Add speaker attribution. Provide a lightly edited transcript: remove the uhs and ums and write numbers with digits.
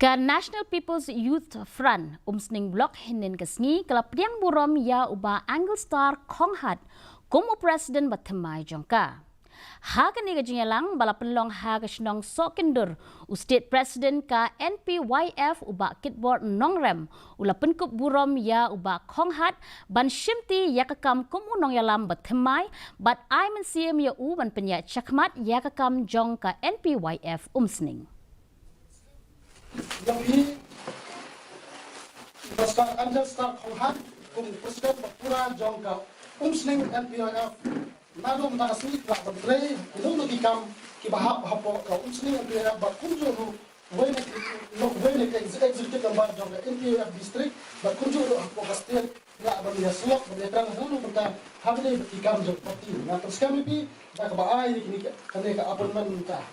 Speaker 1: Ka National People's Youth Front Umsning Block Hinin Kasngi kalapriang burom ya uba Anglestar Khonghat kumu Presiden Thymmai jongka. Hagan ni gajinyalang bala penlong hagasnong sokindur u State President ka Npyf uba kitboard nongrem ula penkup burom ya uba Khonghat ban shimti yakakam kumu nong yalam Thymmai bat I mensiam ya u ban penyak chakmat yakakam jong ka Npyf Umsning.
Speaker 2: Yang ini Pastor Anglestar Khonghat kung Presiden Bakura jongka Umsning Npyf nadom nakasni ka badre kuno gikam kibahap hapo ka Umsning Npyf bakunjo no wene ka executive member jongka Npyf district bakunjo no hapo ka state la bania suak bania kan hulu benda habne gikam jong pati na terus kami pi da ka baai ni kane ka appointment ka